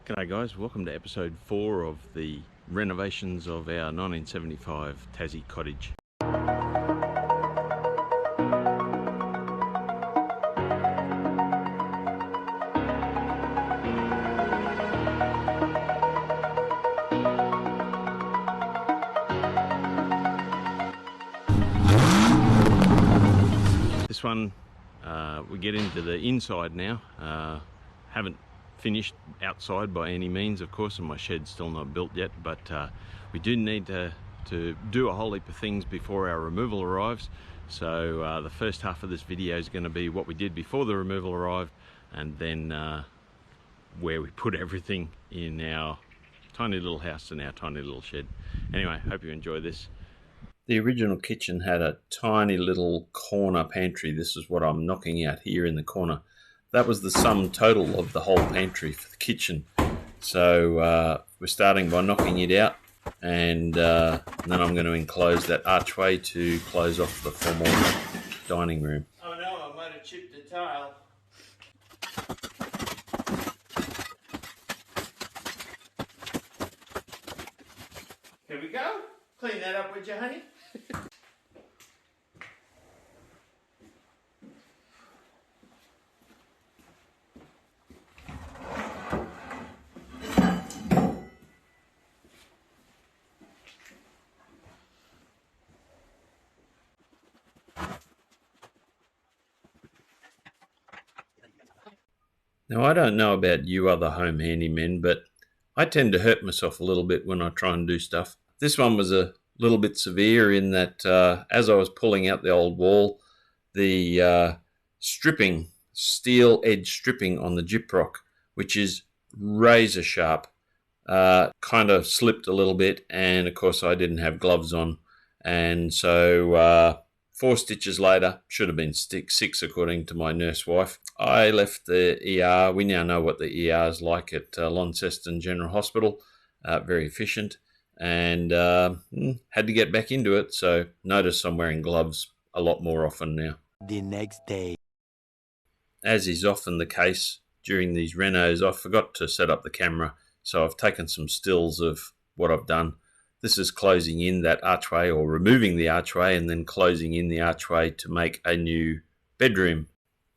G'day guys, welcome to episode 4 of the renovations of our 1975 Tassie cottage. This one, we get into the inside now. Haven't finished outside by any means, of course, and my shed's still not built yet, but we do need to do a whole heap of things before our removal arrives. So the first half of this video is going to be what we did before the removal arrived, and then where we put everything in our tiny little house and our tiny little shed. Anyway, hope you enjoy this. The original kitchen had a tiny little corner pantry. This is what I'm knocking out here in the corner. That was the sum total of the whole pantry for the kitchen. So we're starting by knocking it out, and then I'm going to enclose that archway to close off the formal dining room. Oh no, I might have chipped the tile. Here we go. Clean that up, would you, honey? Now, I don't know about you other home handymen, but I tend to hurt myself a little bit when I try and do stuff. This one was a little bit severe in that as I was pulling out the old wall, the stripping, steel edge stripping on the gyprock, which is razor sharp, kind of slipped a little bit, and of course I didn't have gloves on, and so 4 stitches later, should have been 6 according to my nurse wife, I left the ER. We now know what the ER is like at Launceston General Hospital, very efficient, and had to get back into it, so notice I'm wearing gloves a lot more often now. The next day. As is often the case during these renos, I forgot to set up the camera, so I've taken some stills of what I've done. This is closing in that archway, or removing the archway and then closing in the archway to make a new bedroom.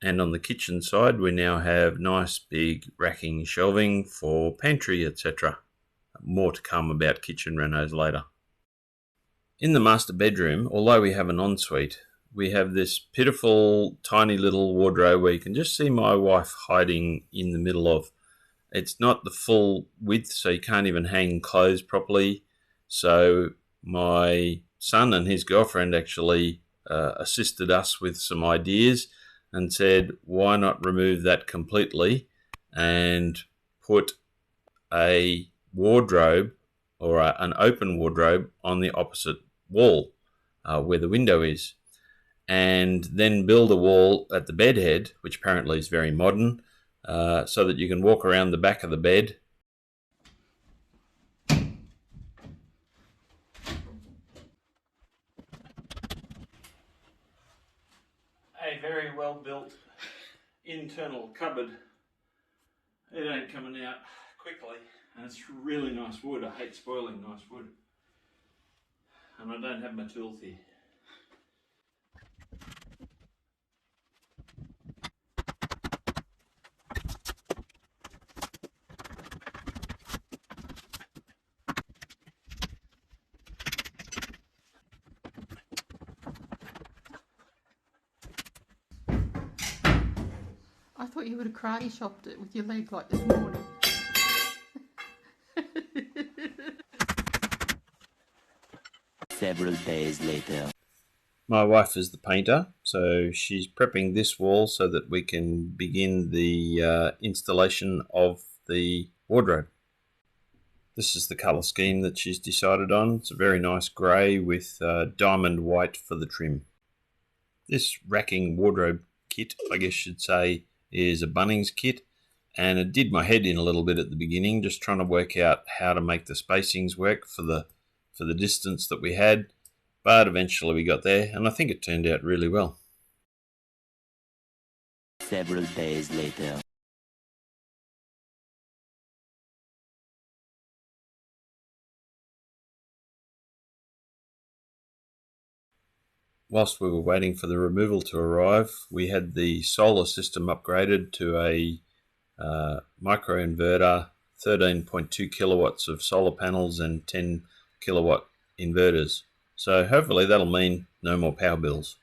And on the kitchen side, we now have nice big racking shelving for pantry, etc. More to come about kitchen renos later. In the master bedroom, although we have an ensuite, we have this pitiful tiny little wardrobe where you can just see my wife hiding in the middle of. It's not the full width, so you can't even hang clothes properly. So my son and his girlfriend actually assisted us with some ideas and said, why not remove that completely and put a wardrobe, or an open wardrobe, on the opposite wall where the window is, and then build a wall at the bed head, which apparently is very modern, so that you can walk around the back of the bed. A very well built internal cupboard. It ain't coming out quickly, and it's really nice wood. I hate spoiling nice wood, and I don't have my tools here. I thought you would have karate chopped it with your leg like this morning. Several days later. My wife is the painter, so she's prepping this wall so that we can begin the installation of the wardrobe. This is the colour scheme that she's decided on. It's a very nice grey with diamond white for the trim. This racking wardrobe kit, I guess you'd say, is a Bunnings kit, and it did my head in a little bit at the beginning, just trying to work out how to make the spacings work for the distance that we had, but eventually we got there, and I think it turned out really well. Several days later. whilst we were waiting for the removal to arrive, we had the solar system upgraded to a microinverter, 13.2 kilowatts of solar panels and 10 kilowatt inverters. So hopefully that'll mean no more power bills.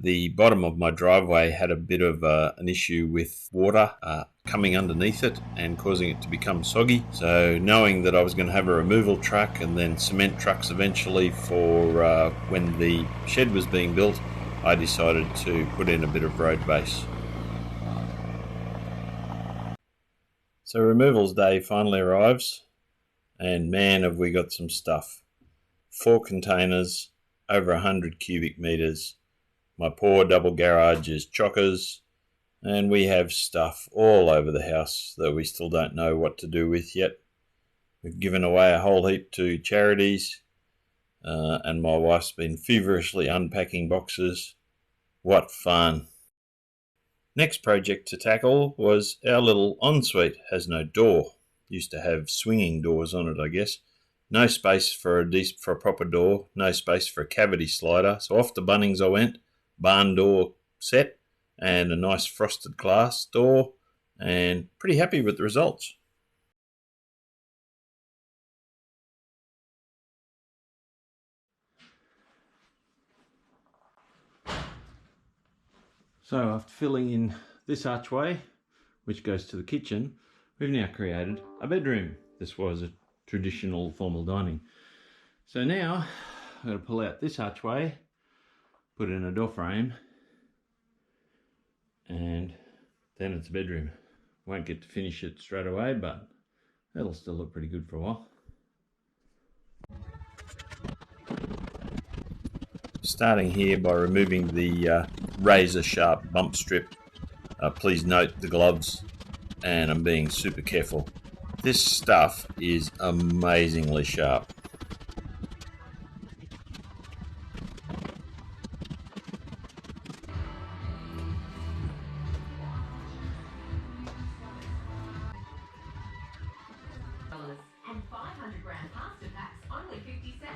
The bottom of my driveway had a bit of an issue with water coming underneath it and causing it to become soggy. So knowing that I was going to have a removal truck and then cement trucks eventually for when the shed was being built, I decided to put in a bit of road base. So removals day finally arrives, and man have we got some stuff. 4 containers, over 100 cubic metres. My poor double garage is chockers, and we have stuff all over the house that we still don't know what to do with yet. We've given away a whole heap to charities, and my wife's been feverishly unpacking boxes. What fun! Next project to tackle was our little ensuite. Has no door. Used to have swinging doors on it, I guess. No space for a proper door. No space for a cavity slider. So off to Bunnings I went. Barn door set and a nice frosted glass door, and pretty happy with the results. So after filling in this archway, which goes to the kitchen, we've now created a bedroom. This was a traditional formal dining. So now I'm going to pull out this archway, put in a door frame, and then it's a bedroom. Won't get to finish it straight away, but that'll still look pretty good for a while. Starting here by removing the razor sharp bump strip. Please note the gloves, and I'm being super careful. This stuff is amazingly sharp. And 500-gram pasta packs, only 50 cents.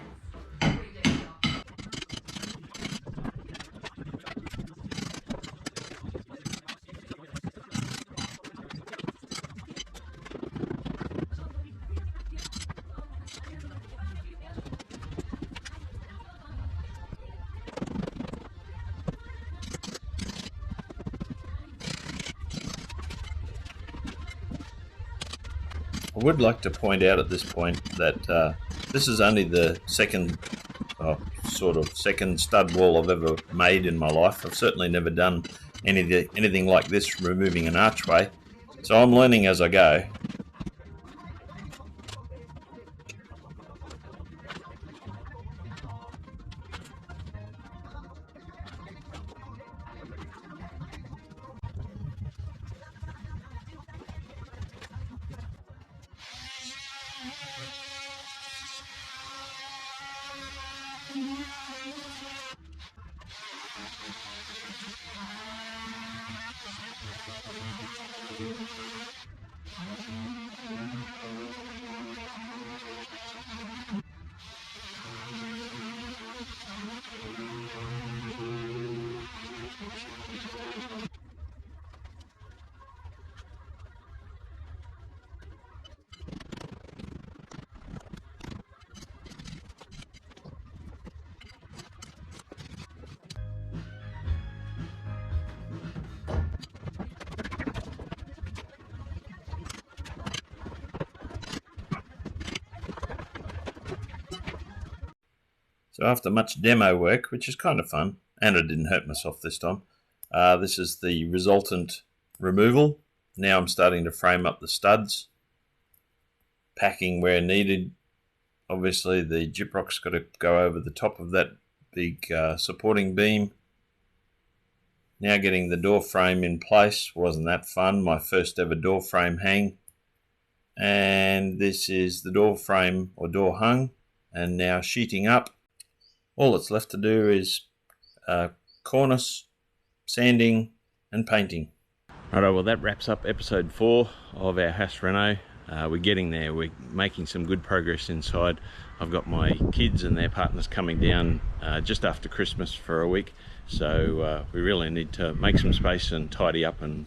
I would like to point out at this point that this is only the second stud wall I've ever made in my life. I've certainly never done anything like this, removing an archway. So I'm learning as I go. So after much demo work, which is kind of fun, and I didn't hurt myself this time, this is the resultant removal. Now I'm starting to frame up the studs, packing where needed. Obviously the gyprock's got to go over the top of that big supporting beam. Now getting the door frame in place. Wasn't that fun? My first ever door frame hang. And this is the door frame or door hung, and now sheeting up. All that's left to do is cornice, sanding and painting. Alright, well that wraps up episode 4 of our house reno. we're getting there. We're making some good progress inside. I've got my kids and their partners coming down just after Christmas for a week, so we really need to make some space and tidy up and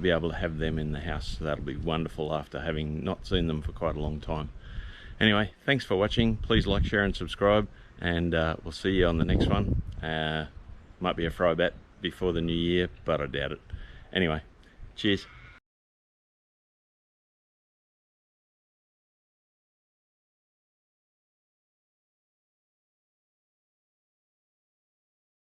be able to have them in the house. So that'll be wonderful after having not seen them for quite a long time. Anyway, thanks for watching. Please like, share and subscribe, and we'll see you on the next one. Might be a fry bat before the new year, but I doubt it. Anyway, cheers.